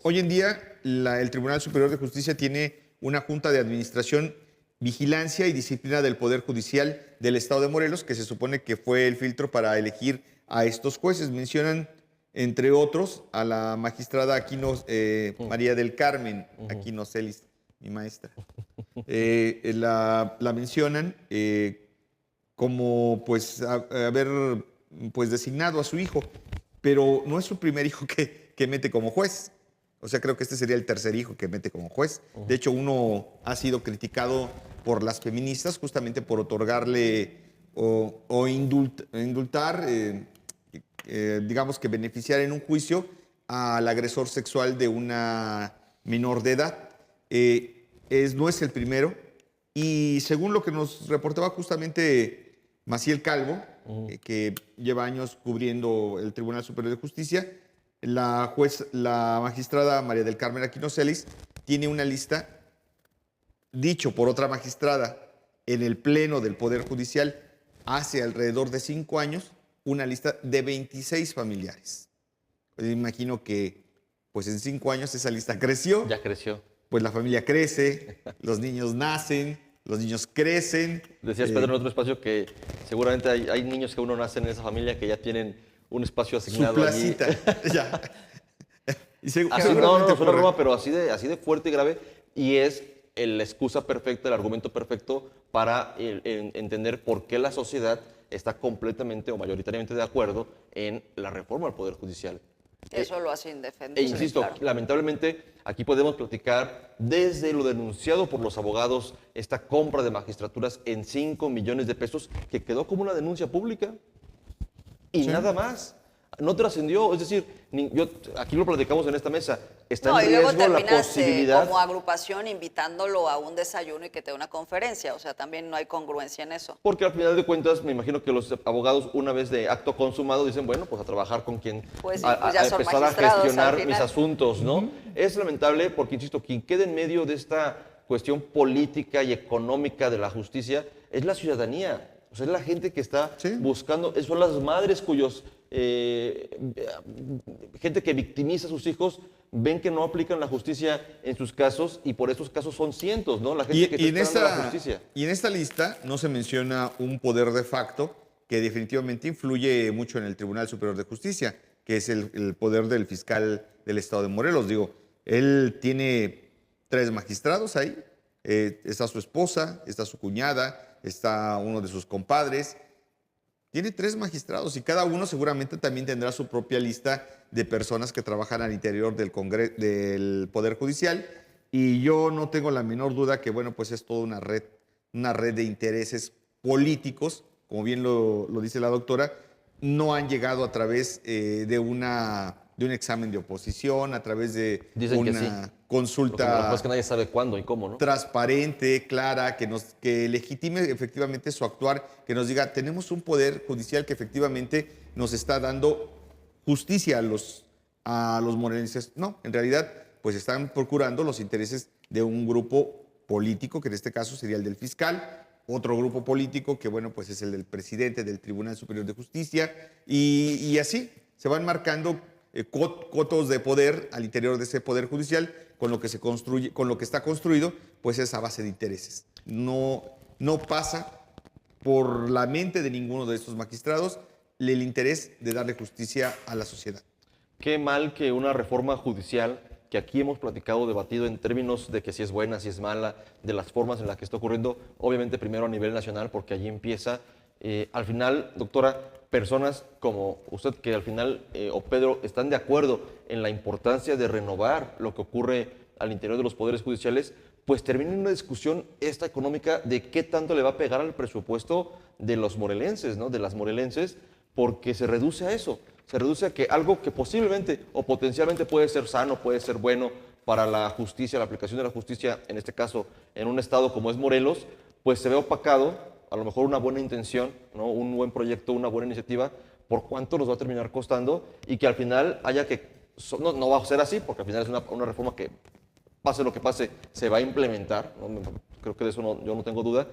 Hoy en día, el Tribunal Superior de Justicia tiene una Junta de Administración, Vigilancia y Disciplina del Poder Judicial del Estado de Morelos, que se supone que fue el filtro para elegir a estos jueces. Mencionan entre otros, a la magistrada María del Carmen Aquino Celis, mi maestra. La mencionan como pues haber pues designado a su hijo, pero no es su primer hijo que mete como juez. O sea, creo que este sería el tercer hijo que mete como juez. De hecho, uno ha sido criticado por las feministas justamente por otorgarle o indultar, digamos que beneficiar en un juicio al agresor sexual de una menor de edad. No es el primero. Y según lo que nos reportaba justamente Maciel Calvo, que lleva años cubriendo el Tribunal Superior de Justicia, la magistrada María del Carmen Aquino Celis tiene una lista, dicho por otra magistrada en el Pleno del Poder Judicial hace alrededor de 5 años, una lista de 26 familiares. Pues imagino que pues en 5 años esa lista creció. Ya creció. Pues la familia crece, los niños nacen, los niños crecen. Decías, Pedro, en otro espacio que seguramente hay niños que uno nace en esa familia que ya tienen un espacio asignado su placita, allí. Ya. Y No, es una broma, pero así de fuerte y grave, y es la excusa perfecta, el argumento perfecto para entender por qué la sociedad está completamente o mayoritariamente de acuerdo en la reforma al Poder Judicial. Eso lo hace indefendible. Insisto, claro. Lamentablemente, aquí podemos platicar desde lo denunciado por los abogados, esta compra de magistraturas en 5 millones de pesos, que quedó como una denuncia pública y nada más. No trascendió, es decir, aquí lo platicamos en esta mesa, está en y luego riesgo la terminas posibilidad. como agrupación invitándolo a un desayuno y que te dé una conferencia, o sea, también no hay congruencia en eso. Porque al final de cuentas, me imagino que los abogados, una vez de acto consumado, dicen, bueno, pues a trabajar con quien, Pues sí, a pues ya son empezar a magistrados al gestionar mis final. asuntos, ¿no? Es lamentable porque, insisto, quien queda en medio de esta cuestión política y económica de la justicia es la ciudadanía. O sea, es la gente que está buscando, son las madres cuyos, gente que victimiza a sus hijos, ven que no aplican la justicia en sus casos y por esos casos son cientos, ¿no? La gente que está esperando la justicia. Y en esta lista no se menciona un poder de facto que definitivamente influye mucho en el Tribunal Superior de Justicia, que es el poder del fiscal del Estado de Morelos. Digo, él tiene 3 magistrados ahí, está su esposa, está su cuñada, está uno de sus compadres. Tiene 3 magistrados y cada uno seguramente también tendrá su propia lista de personas que trabajan al interior del Poder Judicial. Y yo no tengo la menor duda que, bueno, pues es toda una red de intereses políticos, como bien lo dice la doctora, no han llegado a través de un examen de oposición, a través de Dicen que una sí. consulta Lo que nadie sabe cuándo y cómo, ¿no? transparente, clara, que legitime efectivamente su actuar, que nos diga, tenemos un poder judicial que efectivamente nos está dando justicia a los morelenses. No, en realidad, pues están procurando los intereses de un grupo político, que en este caso sería el del fiscal, otro grupo político que, bueno, pues es el del presidente del Tribunal Superior de Justicia, y así se van marcando cotos de poder al interior de ese poder judicial, con lo que se construye, con lo que está construido, pues es a base de intereses. No pasa por la mente de ninguno de estos magistrados el interés de darle justicia a la sociedad. Qué mal que una reforma judicial, que aquí hemos platicado, debatido en términos de que si es buena, si es mala, de las formas en las que está ocurriendo, obviamente primero a nivel nacional, porque allí empieza. Al final, doctora, personas como usted, que al final, o Pedro, están de acuerdo en la importancia de renovar lo que ocurre al interior de los poderes judiciales, pues termina en una discusión esta económica de qué tanto le va a pegar al presupuesto de los morelenses, ¿no? De las morelenses, porque se reduce a eso, se reduce a que algo que posiblemente o potencialmente puede ser sano, puede ser bueno para la justicia, la aplicación de la justicia, en este caso en un estado como es Morelos, pues se ve opacado, a lo mejor una buena intención, ¿no? Un buen proyecto, una buena iniciativa, por cuánto nos va a terminar costando y que al final haya que, no va a ser así, porque al final es una reforma que, pase lo que pase, se va a implementar, ¿no? Creo que de eso yo no tengo duda,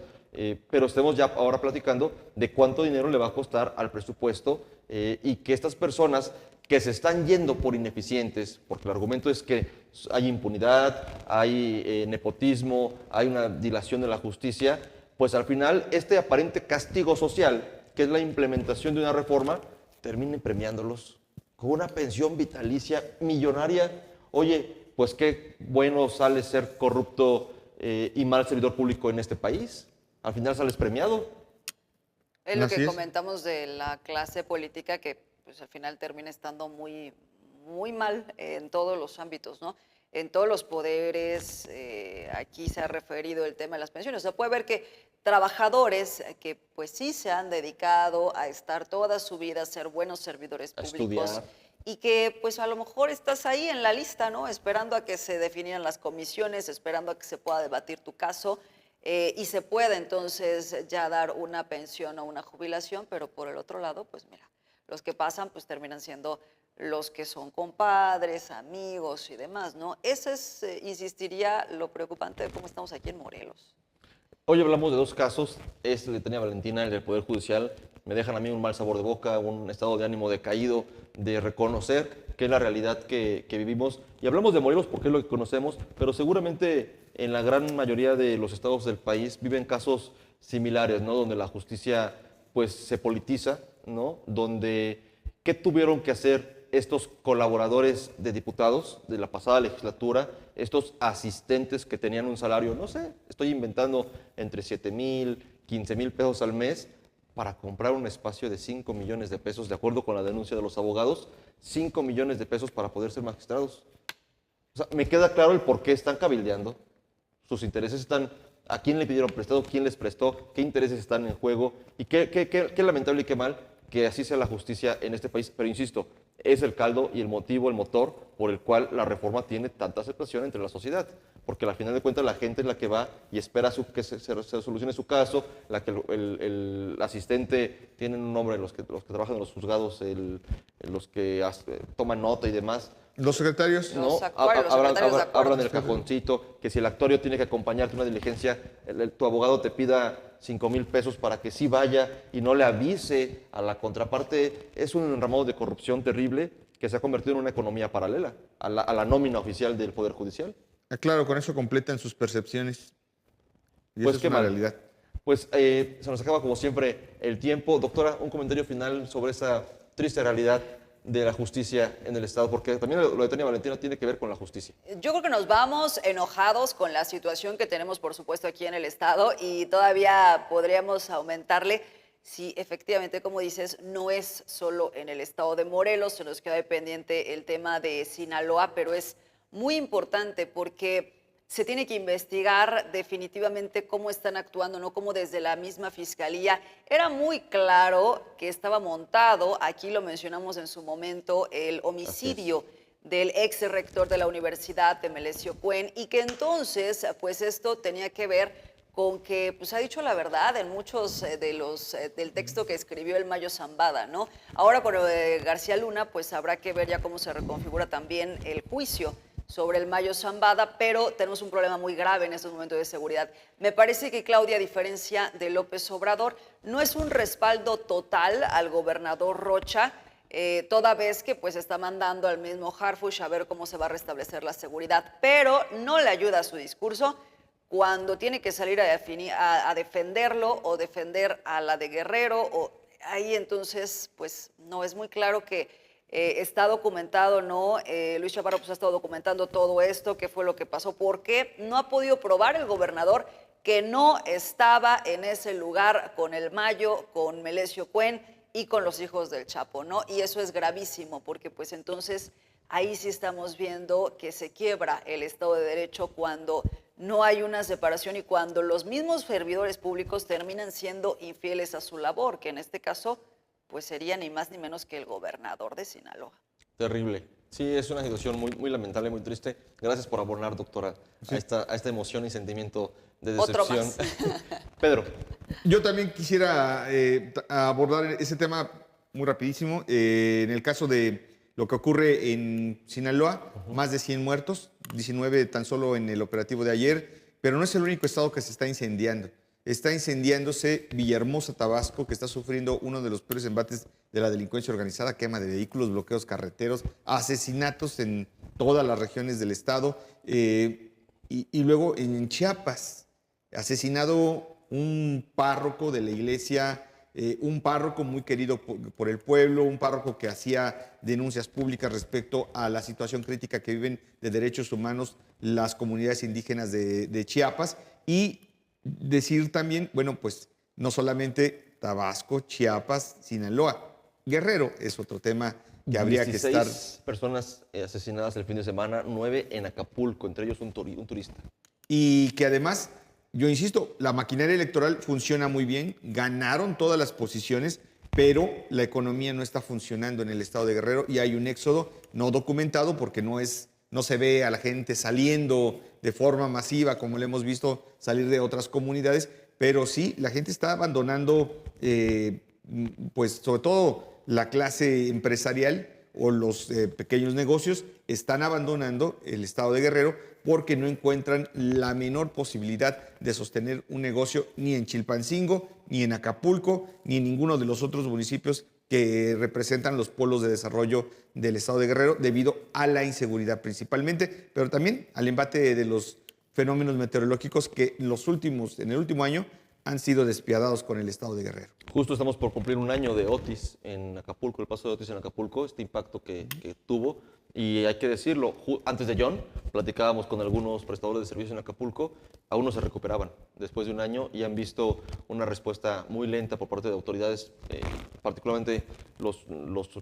pero estemos ya ahora platicando de cuánto dinero le va a costar al presupuesto y que estas personas que se están yendo por ineficientes, porque el argumento es que hay impunidad, hay nepotismo, hay una dilación de la justicia, pues al final este aparente castigo social, que es la implementación de una reforma, termine premiándolos con una pensión vitalicia millonaria. Oye, pues qué bueno sale ser corrupto y mal servidor público en este país. Al final sales premiado. Es lo Así que es. comentamos de la clase política que pues al final termina estando muy, muy mal en todos los ámbitos, ¿no? En todos los poderes, aquí se ha referido el tema de las pensiones. O sea, puede ver que trabajadores que pues sí se han dedicado a estar toda su vida, a ser buenos servidores A públicos estudiar. y que pues a lo mejor estás ahí en la lista, ¿no? Esperando a que se definieran las comisiones, esperando a que se pueda debatir tu caso. Y se puede entonces ya dar una pensión o una jubilación, pero por el otro lado, pues mira, los que pasan pues terminan siendo los que son compadres, amigos y demás, ¿no? Eso es, insistiría, lo preocupante de cómo estamos aquí en Morelos. Hoy hablamos de dos casos, este de Tania Valentina, el del Poder Judicial, me dejan a mí un mal sabor de boca, un estado de ánimo decaído, de reconocer que es la realidad que vivimos. Y hablamos de Morelos porque es lo que conocemos, pero seguramente en la gran mayoría de los estados del país viven casos similares, ¿no? Donde la justicia pues se politiza, ¿no? Donde, ¿qué tuvieron que hacer estos colaboradores de diputados de la pasada legislatura, estos asistentes que tenían un salario, no sé, estoy inventando entre 7,000, 15,000 pesos al mes para comprar un espacio de 5 millones de pesos, de acuerdo con la denuncia de los abogados, 5 millones de pesos para poder ser magistrados? O sea, me queda claro el por qué están cabildeando, sus intereses están, a quién le pidieron prestado, quién les prestó, qué intereses están en juego, y qué lamentable y qué mal que así sea la justicia en este país. Pero insisto, es el caldo y el motivo, el motor por el cual la reforma tiene tanta aceptación entre la sociedad. Porque al final de cuentas la gente es la que va y espera que se solucione su caso, la que el asistente tiene un nombre, los que trabajan en los juzgados, los que toman nota y demás. Los secretarios. No. Los ¿no? actuarios, los secretarios de acuerdo. Abran el cajoncito, que si el actuario tiene que acompañarte en una diligencia, tu abogado te pida 5,000 pesos para que sí vaya y no le avise a la contraparte. Es un enramado de corrupción terrible que se ha convertido en una economía paralela a la nómina oficial del Poder Judicial. Claro, con eso completan sus percepciones. Y Pues eso qué es una mal. realidad. Pues se nos acaba como siempre el tiempo. Doctora, un comentario final sobre esa triste realidad de la justicia en el Estado, porque también lo de Tania Valentina tiene que ver con la justicia. Yo creo que nos vamos enojados con la situación que tenemos, por supuesto, aquí en el Estado y todavía podríamos aumentarle si efectivamente, como dices, no es solo en el Estado de Morelos, se nos queda pendiente el tema de Sinaloa, pero es muy importante porque se tiene que investigar definitivamente cómo están actuando, no como desde la misma fiscalía. Era muy claro que estaba montado, aquí lo mencionamos en su momento, el homicidio del ex rector de la Universidad de Melesio Cuen, y que entonces, pues esto tenía que ver con que pues, ha dicho la verdad en muchos del texto que escribió el Mayo Zambada, ¿no? Ahora con García Luna, pues habrá que ver ya cómo se reconfigura también el juicio sobre el Mayo Zambada, pero tenemos un problema muy grave en estos momentos de seguridad. Me parece que Claudia, a diferencia de López Obrador, no es un respaldo total al gobernador Rocha, toda vez que pues está mandando al mismo Harfuch a ver cómo se va a restablecer la seguridad, pero no le ayuda a su discurso cuando tiene que salir a defenderlo o defender a la de Guerrero, o ahí entonces pues no es muy claro que está documentado, ¿no? Luis Chavarro pues ha estado documentando todo esto, qué fue lo que pasó, porque no ha podido probar el gobernador que no estaba en ese lugar con el Mayo, con Melesio Cuen y con los hijos del Chapo, ¿no? Y eso es gravísimo, porque pues entonces ahí sí estamos viendo que se quiebra el Estado de Derecho cuando no hay una separación y cuando los mismos servidores públicos terminan siendo infieles a su labor, que en este caso pues sería ni más ni menos que el gobernador de Sinaloa. Terrible. Sí, es una situación muy, muy lamentable, muy triste. Gracias por abonar, doctora, a esta emoción y sentimiento de Otro decepción. más. Pedro. Yo también quisiera abordar ese tema muy rapidísimo. En el caso de lo que ocurre en Sinaloa, más de 100 muertos, 19 tan solo en el operativo de ayer, pero no es el único estado que se está incendiando. Está incendiándose Villahermosa, Tabasco, que está sufriendo uno de los peores embates de la delincuencia organizada, quema de vehículos, bloqueos carreteros, asesinatos en todas las regiones del estado. Y luego en Chiapas, asesinado un párroco de la iglesia un párroco muy querido por el pueblo, un párroco que hacía denuncias públicas respecto a la situación crítica que viven de derechos humanos las comunidades indígenas de Chiapas, y decir también, bueno, pues no solamente Tabasco, Chiapas, Sinaloa, Guerrero es otro tema que habría que estar. 16 personas asesinadas el fin de semana, 9 en Acapulco, entre ellos un turista. Y que además, yo insisto, la maquinaria electoral funciona muy bien, ganaron todas las posiciones, pero la economía no está funcionando en el estado de Guerrero y hay un éxodo no documentado porque no se ve a la gente saliendo de forma masiva como lo hemos visto salir de otras comunidades, pero sí, la gente está abandonando, pues sobre todo la clase empresarial o los pequeños negocios están abandonando el estado de Guerrero porque no encuentran la menor posibilidad de sostener un negocio ni en Chilpancingo, ni en Acapulco, ni en ninguno de los otros municipios que representan los polos de desarrollo del estado de Guerrero debido a la inseguridad principalmente, pero también al embate de los fenómenos meteorológicos que en el último año han sido despiadados con el estado de Guerrero. Justo estamos por cumplir un año de Otis en Acapulco, el paso de Otis en Acapulco, este impacto que tuvo. Y hay que decirlo, antes de John, platicábamos con algunos prestadores de servicios en Acapulco, aún no se recuperaban después de un año y han visto una respuesta muy lenta por parte de autoridades, particularmente los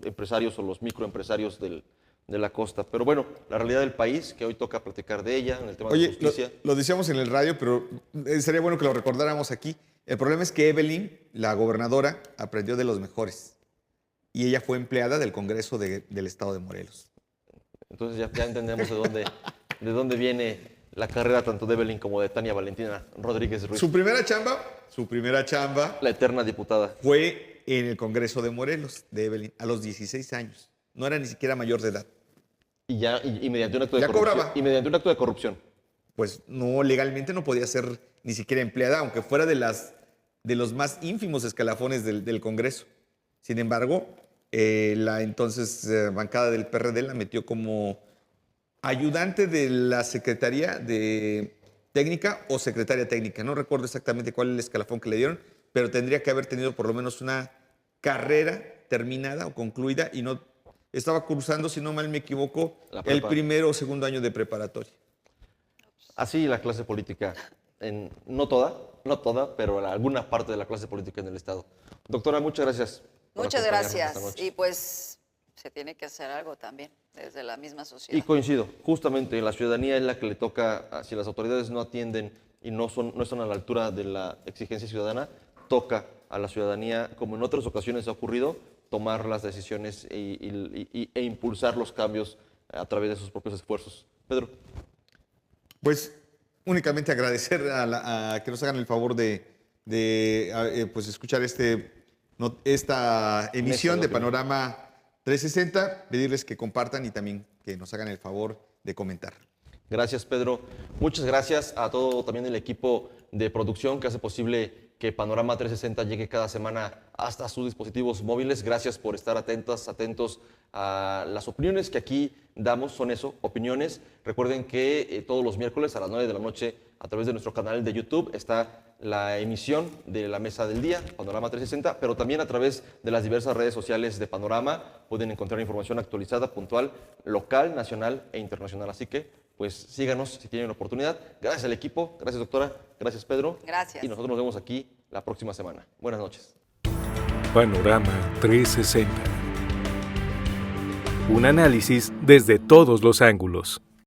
empresarios o los microempresarios de la costa. Pero bueno, la realidad del país, que hoy toca platicar de ella en el tema de justicia. Lo decíamos en el radio, pero sería bueno que lo recordáramos aquí. El problema es que Evelyn, la gobernadora, aprendió de los mejores y ella fue empleada del Congreso del Estado de Morelos. Entonces ya entendemos de dónde viene la carrera tanto de Evelyn como de Tania Valentina Rodríguez Ruiz. Su primera chamba, La eterna diputada. fue en el Congreso de Morelos, de Evelyn, a los 16 años. No era ni siquiera mayor de edad. Y mediante un acto de Ya corrupción. cobraba. Y mediante un acto de corrupción. Pues no, legalmente no podía ser ni siquiera empleada, aunque fuera de los más ínfimos escalafones del Congreso. Sin embargo, la entonces bancada del PRD la metió como ayudante de la Secretaría de Técnica o Secretaria Técnica. No recuerdo exactamente cuál es el escalafón que le dieron, pero tendría que haber tenido por lo menos una carrera terminada o concluida y no estaba cursando, si no mal me equivoco, el primero o segundo año de preparatoria. Así la clase política, no toda, pero alguna parte de la clase política en el Estado. Doctora, muchas gracias. Muchas gracias. Y pues se tiene que hacer algo también desde la misma sociedad. Y coincido, justamente la ciudadanía es la que le toca, si las autoridades no atienden y no están a la altura de la exigencia ciudadana, toca a la ciudadanía, como en otras ocasiones ha ocurrido, tomar las decisiones e impulsar los cambios a través de sus propios esfuerzos. Pedro. Pues únicamente agradecer a que nos hagan el favor de pues escuchar esta emisión de Panorama 360, pedirles que compartan y también que nos hagan el favor de comentar. Gracias, Pedro. Muchas gracias a todo también el equipo de producción que hace posible que Panorama 360 llegue cada semana hasta sus dispositivos móviles. Gracias por estar atentos a las opiniones que aquí damos. Son eso, opiniones. Recuerden que todos los miércoles a las 9 de la noche a través de nuestro canal de YouTube está la emisión de la Mesa del Día, Panorama 360, pero también a través de las diversas redes sociales de Panorama pueden encontrar información actualizada, puntual, local, nacional e internacional. Así que, pues, síganos si tienen la oportunidad. Gracias al equipo, gracias doctora, gracias Pedro. Gracias. Y nosotros nos vemos aquí la próxima semana. Buenas noches. Panorama 360. Un análisis desde todos los ángulos.